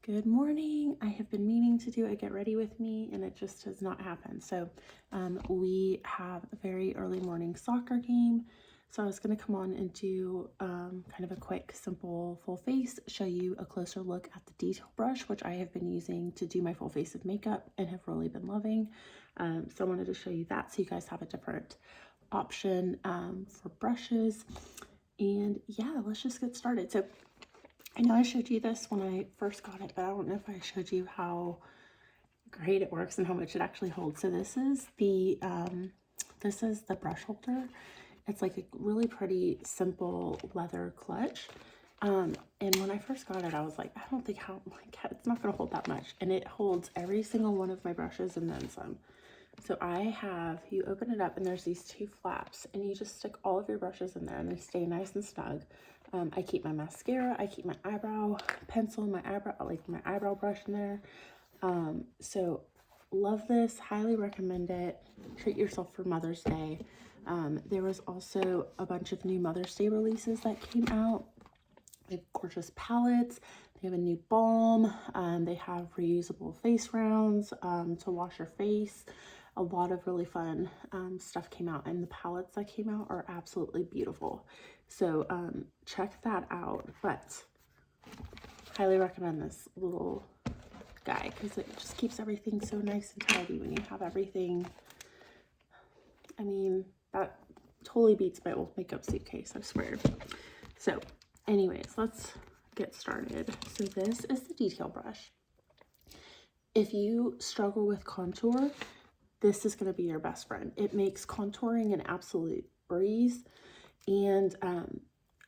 Good morning. I have been meaning to do a get ready with me and it just has not happened. So we have a very early morning soccer game. So I was going to come on and do kind of a quick, simple full face, show you a closer look at the detail brush, which I have been using to do my full face of makeup and have really been loving. So I wanted to show you that so you guys have a different option for brushes. And yeah, let's just get started. So I know I showed you this when I first got it, but I don't know if I showed you how great it works and how much it actually holds. So this is the brush holder. It's like a really pretty simple leather clutch. And when I first got it, I was like, I don't think it's not gonna hold that much. And it holds every single one of my brushes and then some. So you open it up and there's these two flaps and you just stick all of your brushes in there and they stay nice and snug. I keep my mascara, I keep my eyebrow pencil, my eyebrow brush in there. So love this, highly recommend it. Treat yourself for Mother's Day. There was also a bunch of new Mother's Day releases that came out. They have gorgeous palettes. They have a new balm. They have reusable face rounds to wash your face. A lot of really fun stuff came out, and the palettes that came out are absolutely beautiful. So check that out, but highly recommend this little guy because it just keeps everything so nice and tidy when you have everything. I mean, that totally beats my old makeup suitcase, I swear. So anyways, let's get started. So this is the detail brush. If you struggle with contour, this is going to be your best friend. It makes contouring an absolute breeze, and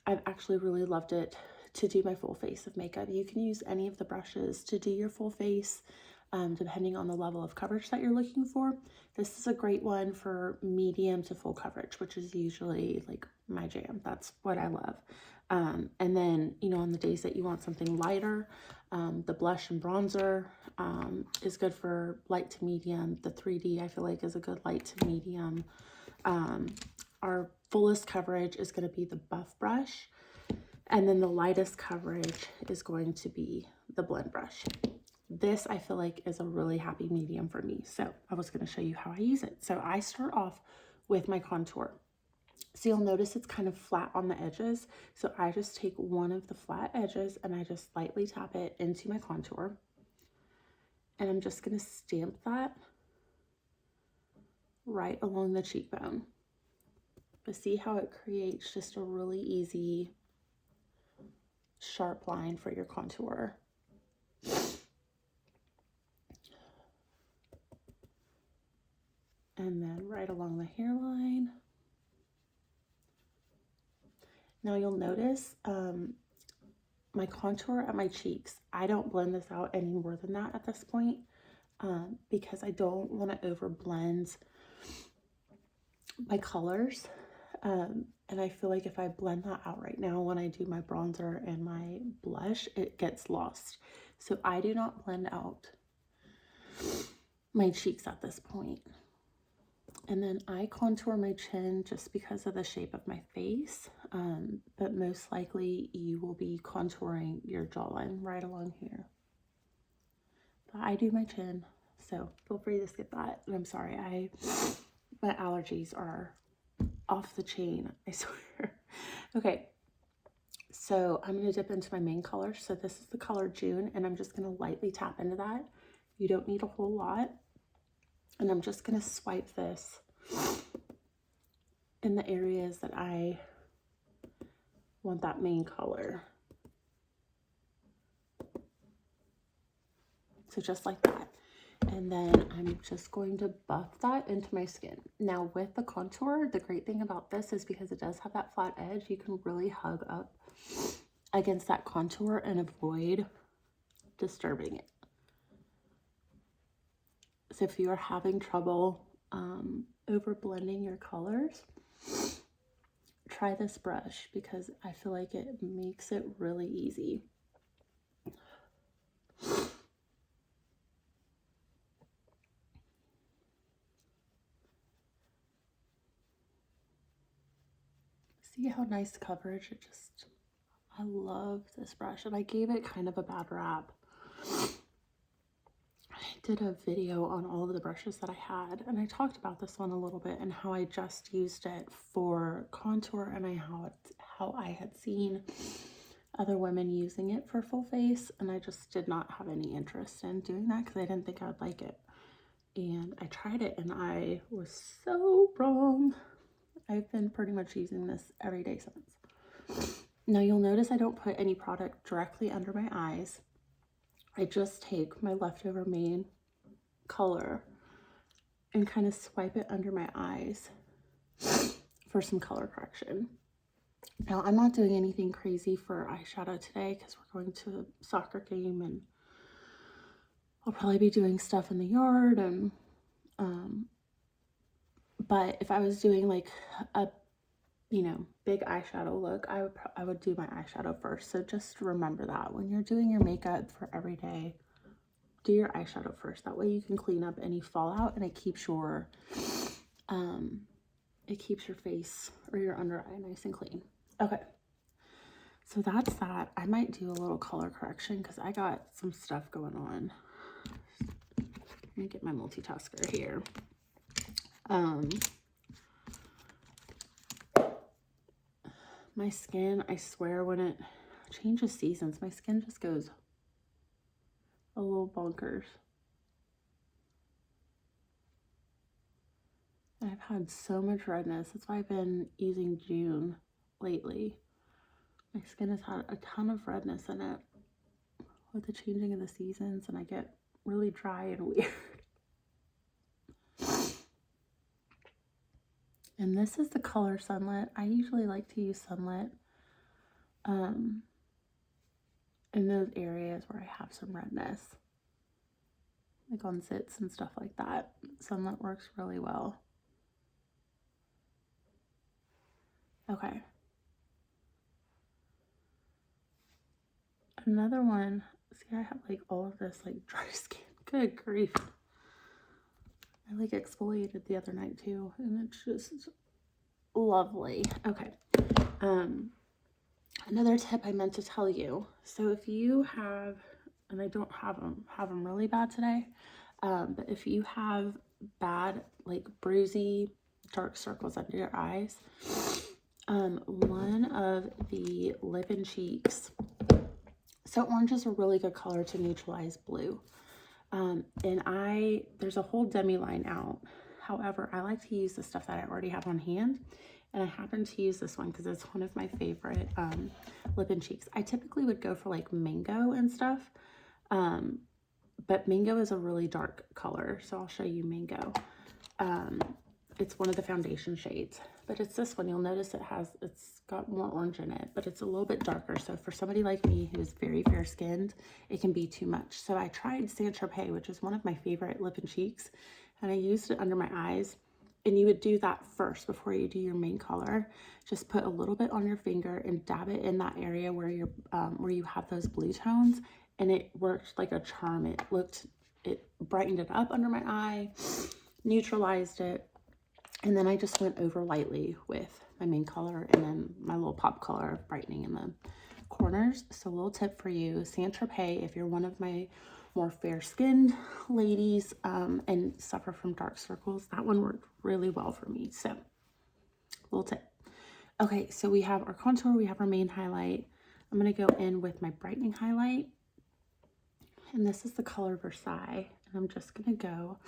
I've actually really loved it to do my full face of makeup. You can use any of the brushes to do your full face, depending on the level of coverage that you're looking for. This is a great one for medium to full coverage, which is usually like my jam. That's what I love. And then, you know, on the days that you want something lighter, the blush and bronzer is good for light to medium. The 3D I feel like is a good light to medium. Our fullest coverage is going to be the buff brush, and then the lightest coverage is going to be the blend brush. This I feel like is a really happy medium for me, so I was going to show you how I use it. So I start off with my contour. So you'll notice it's kind of flat on the edges. So I just take one of the flat edges and I just lightly tap it into my contour. And I'm just going to stamp that right along the cheekbone. But see how it creates just a really easy, sharp line for your contour. And then right along the hairline. Now you'll notice my contour at my cheeks, I don't blend this out any more than that at this point because I don't want to over blend my colors. And I feel like if I blend that out right now when I do my bronzer and my blush, it gets lost. So I do not blend out my cheeks at this point. And then I contour my chin just because of the shape of my face. But most likely you will be contouring your jawline right along here. But I do my chin, so feel free to skip that. And I'm sorry, my allergies are off the chain, I swear. Okay, so I'm going to dip into my main color. So this is the color June, and I'm just going to lightly tap into that. You don't need a whole lot. And I'm just going to swipe this in the areas that I want that main color. So just like that. And then I'm just going to buff that into my skin. Now with the contour, the great thing about this is because it does have that flat edge, you can really hug up against that contour and avoid disturbing it. So if you are having trouble over blending your colors, try this brush because I feel like it makes it really easy. See how nice coverage? I love this brush, and I gave it kind of a bad rap I did a video on all of the brushes that I had, and I talked about this one a little bit and how I just used it for contour, and how I had seen other women using it for full face, and I just did not have any interest in doing that because I didn't think I would like it. And I tried it and I was so wrong. I've been pretty much using this every day since. Now you'll notice I don't put any product directly under my eyes. I just take my leftover main color and kind of swipe it under my eyes for some color correction. Now I'm not doing anything crazy for eyeshadow today because we're going to a soccer game, and I'll probably be doing stuff in the yard, and but if I was doing like a big eyeshadow look, I would do my eyeshadow first. So just remember that when you're doing your makeup for every day, do your eyeshadow first. That way you can clean up any fallout, and it keeps your face or your under eye nice and clean. Okay, so that's that. I might do a little color correction because I got some stuff going on. Let me get my multitasker here. My skin, I swear, when it changes seasons, my skin just goes a little bonkers. And I've had so much redness. That's why I've been using June lately. My skin has had a ton of redness in it with the changing of the seasons, and I get really dry and weird. And this is the color Sunlit. I usually like to use Sunlit in those areas where I have some redness, like on zits and stuff like that. Sunlit works really well. Okay. Another one, see, I have like all of this like dry skin. Good grief. I like exfoliated the other night too, and it's just lovely. Okay. Another tip I meant to tell you. So if you have, and I don't have them really bad today, but if you have bad, like bruisey, dark circles under your eyes, one of the lip and cheeks, so orange is a really good color to neutralize blue. And there's a whole Demi line out. However, I like to use the stuff that I already have on hand. And I happen to use this one because it's one of my favorite lip and cheeks. I typically would go for like mango and stuff. But mango is a really dark color. So I'll show you mango. It's one of the foundation shades. But it's this one. You'll notice it's got more orange in it. But it's a little bit darker. So for somebody like me who is very fair skinned, it can be too much. So I tried SEINT Detail, which is one of my favorite lip and cheeks. And I used it under my eyes. And you would do that first before you do your main color. Just put a little bit on your finger and dab it in that area where you have those blue tones, and it worked like a charm. It brightened it up under my eye, neutralized it, and then I just went over lightly with my main color and then my little pop color of brightening in the corners. So a little tip for you, SEINT Detail, if you're one of my more fair-skinned ladies and suffer from dark circles, that one worked really well for me. So little tip. Okay, so we have our contour, we have our main highlight. I'm going to go in with my brightening highlight, and this is the color Versailles, and I'm just going to go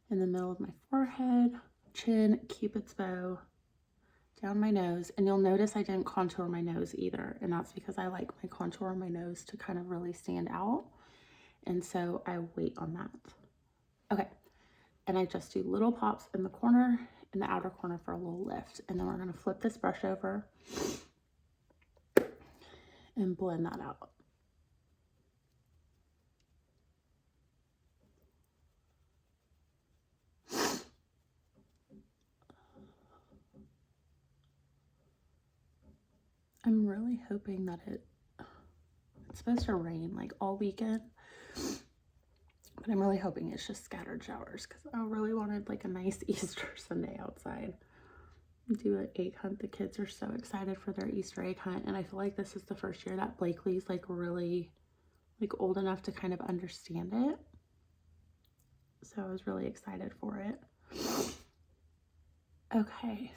in the middle of my forehead, chin, cupid's bow, down my nose. And you'll notice I didn't contour my nose either, and that's because I like my contour on my nose to kind of really stand out. And so I wait on that. Okay. And I just do little pops in the corner, in the outer corner for a little lift. And then we're going to flip this brush over and blend that out. I'm really hoping that it's supposed to rain like all weekend. But I'm really hoping it's just scattered showers because I really wanted like a nice Easter Sunday outside. Do an egg hunt. The kids are so excited for their Easter egg hunt, and I feel like this is the first year that Blakely's like really like old enough to kind of understand it. So I was really excited for it. Okay.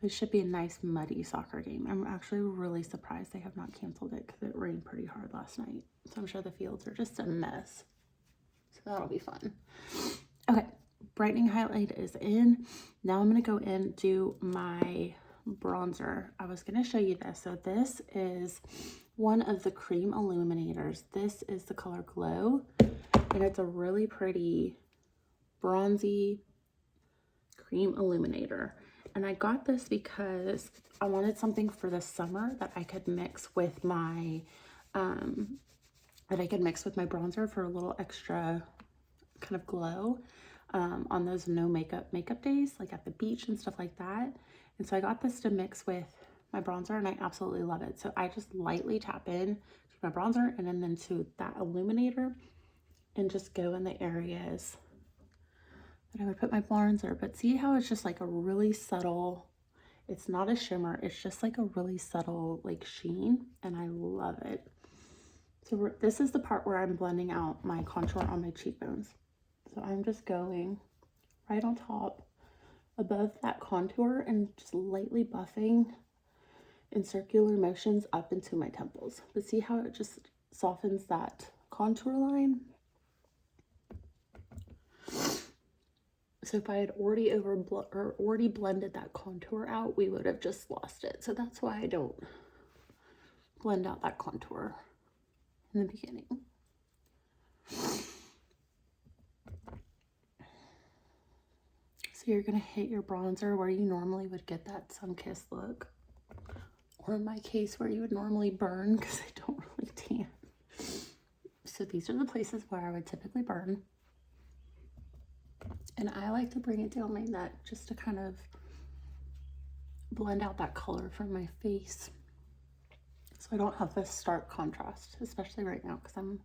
This should be a nice muddy soccer game. I'm actually really surprised they have not canceled it because it rained pretty hard last night. So I'm sure the fields are just a mess. So that'll be fun. Okay, brightening highlight is in. Now I'm going to go in and do my bronzer. I was going to show you this. So this is one of the cream illuminators. This is the color Glow, and it's a really pretty bronzy cream illuminator. And I got this because I wanted something for the summer that I could mix with my bronzer for a little extra kind of glow on those no makeup days, like at the beach and stuff like that. And so I got this to mix with my bronzer, and I absolutely love it. So I just lightly tap in to my bronzer and then to that illuminator and just go in the areas that I would put my bronzer. But see how it's just like a really subtle, it's not a shimmer, it's just like a really subtle like sheen, and I love it. So this is the part where I'm blending out my contour on my cheekbones. So I'm just going right on top above that contour and just lightly buffing in circular motions up into my temples. But see how it just softens that contour line? So if I had already blended that contour out, we would have just lost it. So that's why I don't blend out that contour in the beginning. So you're gonna hit your bronzer where you normally would get that sun-kissed look, or in my case where you would normally burn, because I don't really tan. So these are the places where I would typically burn. And I like to bring it down my neck just to kind of blend out that color from my face, so I don't have this stark contrast, especially right now because I'm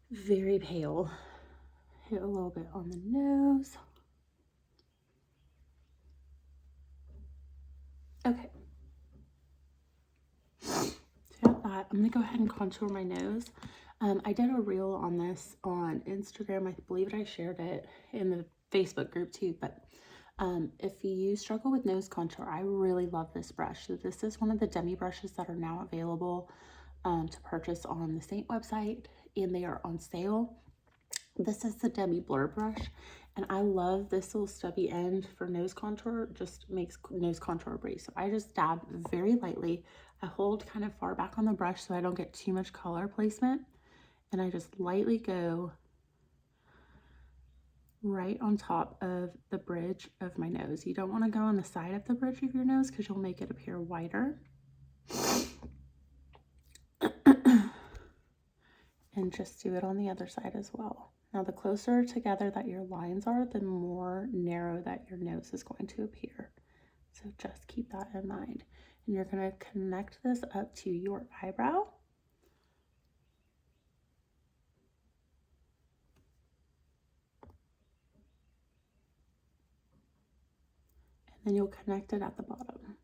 very pale. Hit a little bit on the nose. Okay. So I got that. I'm going to go ahead and contour my nose. I did a reel on this on Instagram. I believe I shared it in the Facebook group too. But if you struggle with nose contour, I really love this brush. So this is one of the Demi brushes that are now available to purchase on the SEINT website, and they are on sale. This is the Demi Blur brush, and I love this little stubby end for nose contour. Just makes nose contour breeze. So I just dab very lightly. I hold kind of far back on the brush so I don't get too much color placement, and I just lightly go right on top of the bridge of my nose. You don't want to go on the side of the bridge of your nose because you'll make it appear wider. And just do it on the other side as well. Now, the closer together that your lines are, the more narrow that your nose is going to appear. So just keep that in mind. And you're going to connect this up to your eyebrow. And then you'll connect it at the bottom.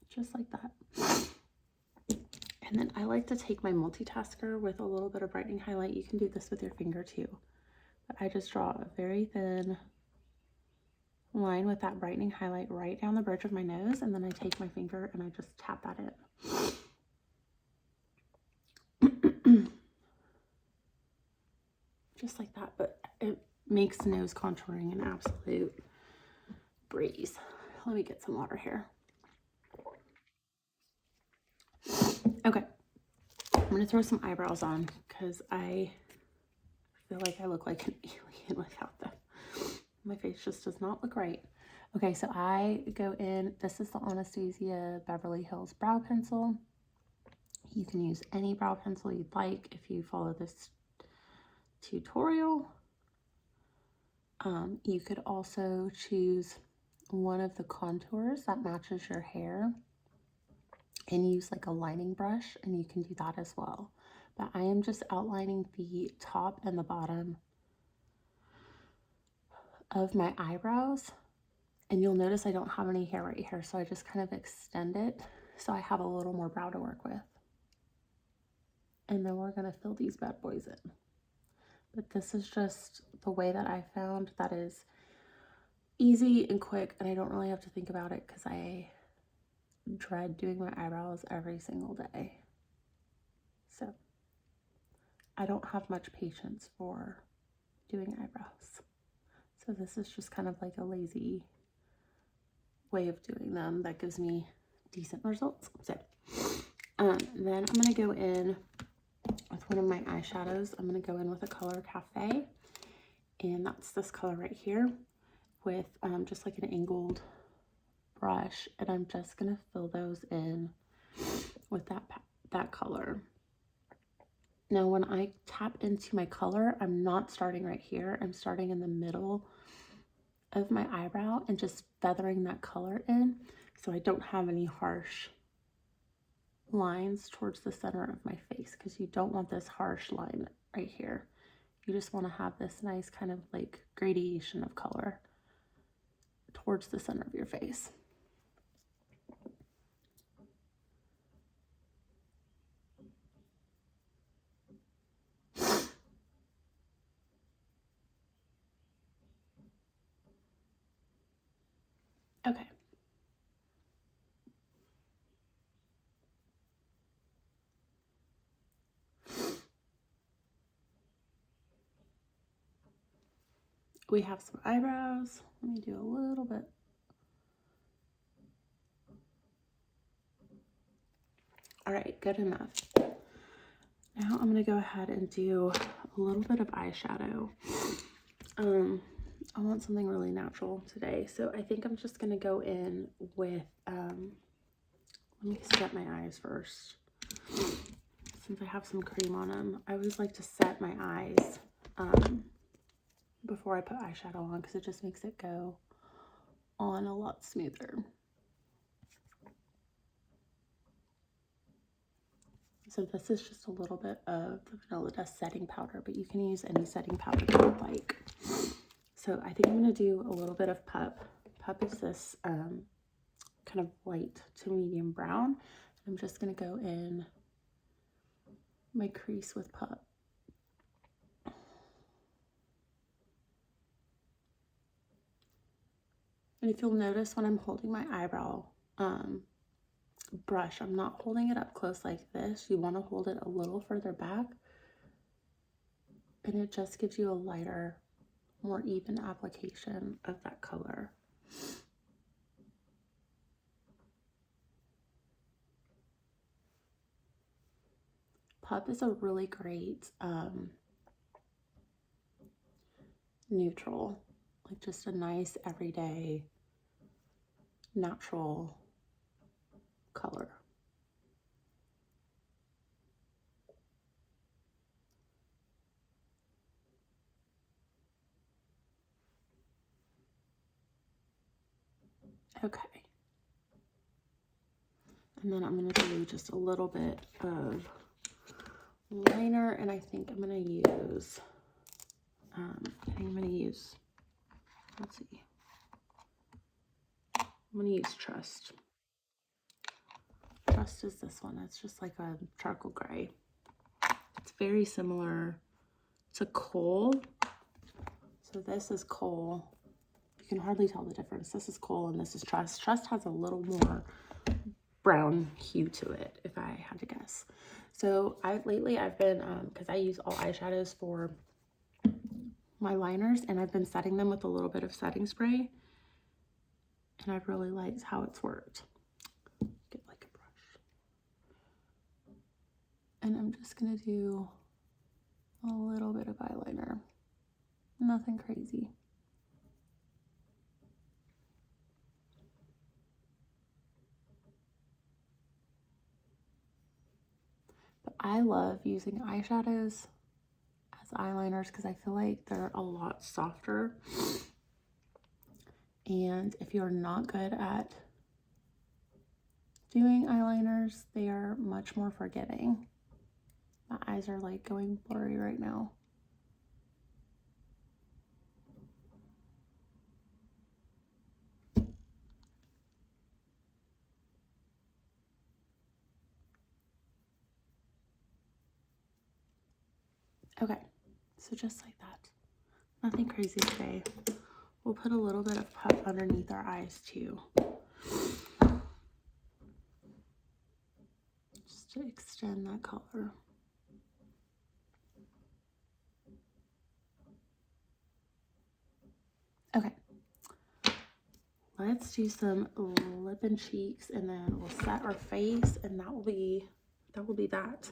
Just like that. And then I like to take my multitasker with a little bit of brightening highlight. You can do this with your finger too. But I just draw a very thin line with that brightening highlight right down the bridge of my nose, and then I take my finger and I just tap that in. Just like that, but it makes nose contouring an absolute breeze. Let me get some water here. Okay, I'm gonna throw some eyebrows on because I feel like I look like an alien without them. My face just does not look right. Okay, so I go in, this is the Anastasia Beverly Hills brow pencil. You can use any brow pencil you'd like if you follow this tutorial. You could also choose one of the contours that matches your hair and use like a lining brush, and you can do that as well. But I am just outlining the top and the bottom of my eyebrows, and you'll notice I don't have any hair right here, so I just kind of extend it so I have a little more brow to work with. and then we're going to fill these bad boys in. But this is just the way that I found that is easy and quick, and I don't really have to think about it because I dread doing my eyebrows every single day. So I don't have much patience for doing eyebrows. So this is just kind of like a lazy way of doing them that gives me decent results. So then I'm going to go in with one of my eyeshadows. I'm going to go in with a color Cafe, and that's this color right here with just like an angled brush, and I'm just going to fill those in with that color. Now when I tap into my color, I'm not starting right here. I'm starting in the middle of my eyebrow and just feathering that color in so I don't have any harsh lines towards the center of my face, because you don't want this harsh line right here. You just want to have this nice kind of like gradation of color towards the center of your face. Okay. We have some eyebrows. Let me do a little bit. All right, good enough. Now I'm going to go ahead and do a little bit of eyeshadow. I want something really natural today, so I think I'm just going to go in with, let me set my eyes first. Since I have some cream on them, I always like to set my eyes before I put eyeshadow on, because it just makes it go on a lot smoother. So this is just a little bit of the Vanilla Dust setting powder, but you can use any setting powder that you like. So I think I'm going to do a little bit of Pup. Pup is this kind of light to medium brown. I'm just going to go in my crease with Pup. And if you'll notice, when I'm holding my eyebrow brush, I'm not holding it up close like this. You want to hold it a little further back, and it just gives you a lighter, more even application of that color. Pup is a really great neutral, like just a nice everyday natural color. Okay. And then I'm going to do just a little bit of liner, and I think I'm going to use, let's see. I'm going to use Trust. Trust is this one. It's just like a charcoal gray. It's very similar to Kohl. So this is Kohl. You can hardly tell the difference. This is Kohl and this is Trust. Trust has a little more brown hue to it, if I had to guess. So lately I've been, because I use all eyeshadows for my liners, and I've been setting them with a little bit of setting spray, and I've really liked how it's worked. Get like a brush. And I'm just going to do a little bit of eyeliner. Nothing crazy. But I love using eyeshadows as eyeliners because I feel like they're a lot softer. And if you're not good at doing eyeliners, they are much more forgiving. My eyes are like going blurry right now. Okay, so just like that. Nothing crazy today. We'll put a little bit of puff underneath our eyes too. Just to extend that color. Okay. Let's do some lip and cheeks, and then we'll set our face, and that will be that.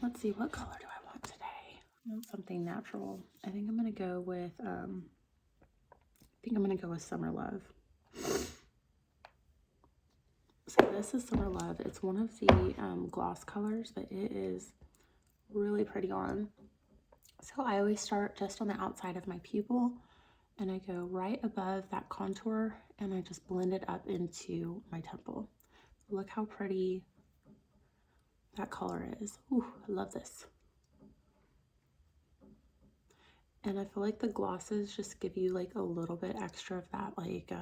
Let's see, what color do I want today? I want something natural. I think I'm gonna go with Summer Love. So this is Summer Love. It's one of the gloss colors, but it is really pretty on. So I always start just on the outside of my pupil, and I go right above that contour, and I just blend it up into my temple. Look how pretty that color is. Ooh, I love this. And I feel like the glosses just give you like a little bit extra of that like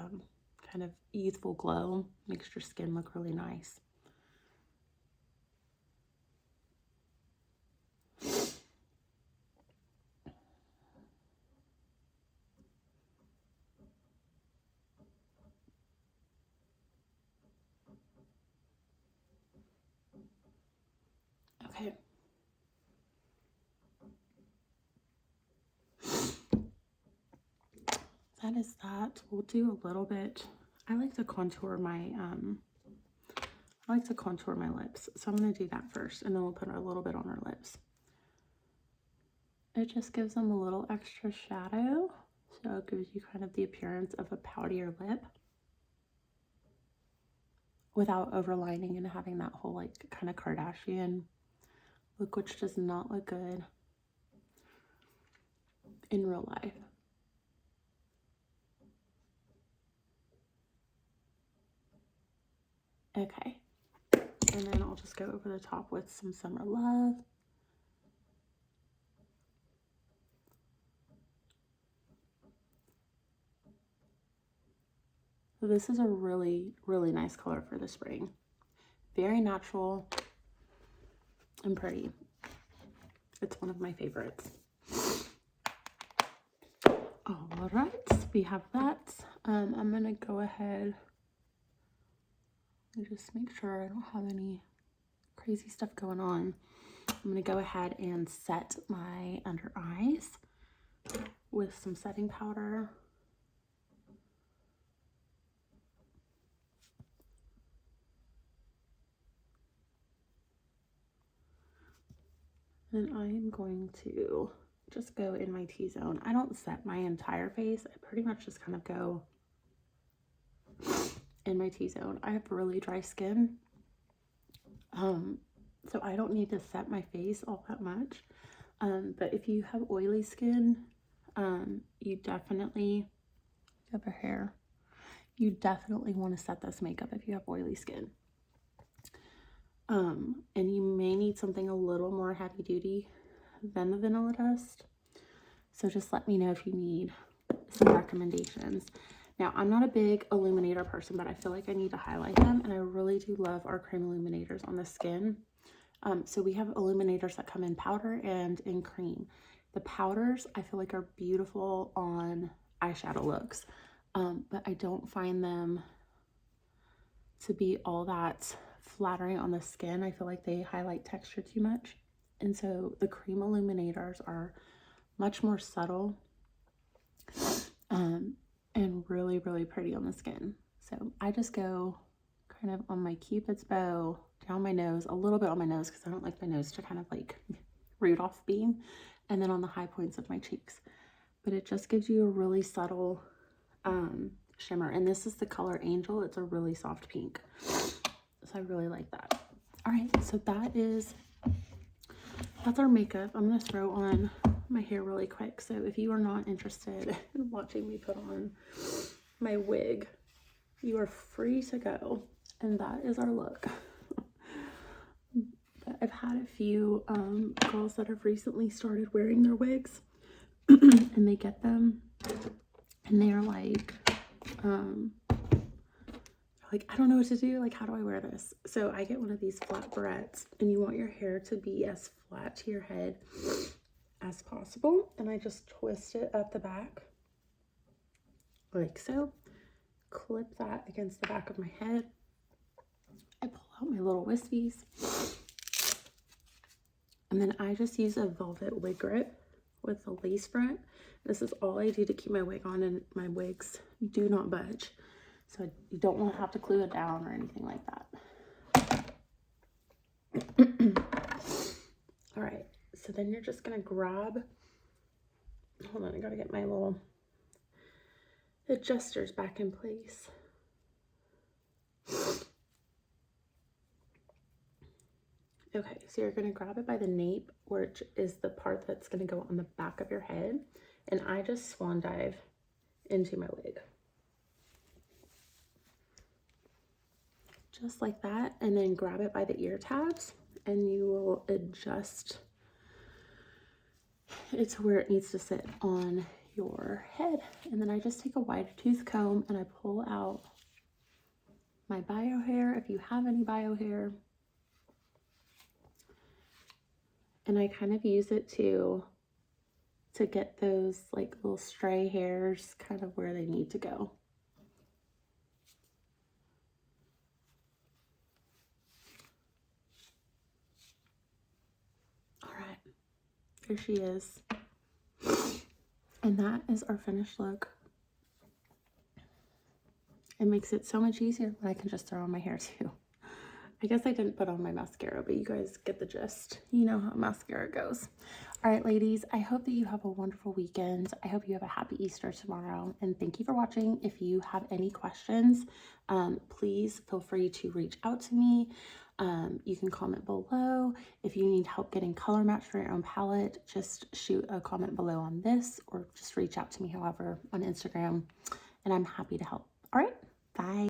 kind of youthful glow. Makes your skin look really nice. Okay. That is that. We'll do a little bit. I like to contour my lips. So I'm going to do that first, and then we'll put a little bit on our lips. It just gives them a little extra shadow. So it gives you kind of the appearance of a poutier lip without overlining and having that whole like kind of Kardashian look, which does not look good in real life. Okay, and then I'll just go over the top with some Summer Love. So this is a really, really nice color for the spring. Very natural and pretty. It's one of my favorites. All right, we have that. I'm gonna go ahead and just make sure I don't have any crazy stuff going on. I'm gonna go ahead and set my under eyes with some setting powder. And I am going to just go in my T-zone. I don't set my entire face. I pretty much just kind of go in my T-zone. I have really dry skin. So I don't need to set my face all that much. But if you have oily skin, you definitely have a hair. You definitely want to set this makeup if you have oily skin. And you may need something a little more heavy duty than the Vanilla Dust. So just let me know if you need some recommendations. Now, I'm not a big illuminator person, but I feel like I need to highlight them. And I really do love our cream illuminators on the skin. So we have illuminators that come in powder and in cream. The powders I feel like are beautiful on eyeshadow looks. But I don't find them to be all that flattering on the skin. I feel like they highlight texture too much. And so the cream illuminators are much more subtle and really, really pretty on the skin. So I just go kind of on my Cupid's bow, down my nose, a little bit on my nose because I don't like my nose to kind of like Rudolph beam, and then on the high points of my cheeks. But it just gives you a really subtle shimmer. And this is the color Angel. It's a really soft pink. So I really like that. All right, so that's our makeup. I'm going to throw on my hair really quick. So if you are not interested in watching me put on my wig, you are free to go. And that is our look. But I've had a few girls that have recently started wearing their wigs and they get them and they are like, like, I don't know what to do. Like, how do I wear this? So I get one of these flat barrettes, and you want your hair to be as flat to your head as possible. And I just twist it up the back like so. Clip that against the back of my head. I pull out my little wispies. And then I just use a velvet wig grip with a lace front. This is all I do to keep my wig on, and my wigs do not budge. So you don't want to have to glue it down or anything like that. All right, so then you're just gonna grab, hold on, I gotta get my little adjusters back in place. Okay, so you're gonna grab it by the nape, which is the part that's gonna go on the back of your head. And I just swan dive into my wig. Just like that, and then grab it by the ear tabs, and you will adjust it to where it needs to sit on your head. And then I just take a wide tooth comb and I pull out my bio hair, if you have any bio hair, and I kind of use it to get those like little stray hairs kind of where they need to go. All right, there she is. And that is our finished look. It makes it so much easier when I can just throw on my hair too. I guess I didn't put on my mascara, but you guys get the gist. You know how mascara goes. All right, ladies, I hope that you have a wonderful weekend. I hope you have a happy Easter tomorrow. And thank you for watching. If you have any questions, please feel free to reach out to me. You can comment below. If you need help getting color match for your own palette, just shoot a comment below on this, or just reach out to me, however, on Instagram, and I'm happy to help. All right, bye.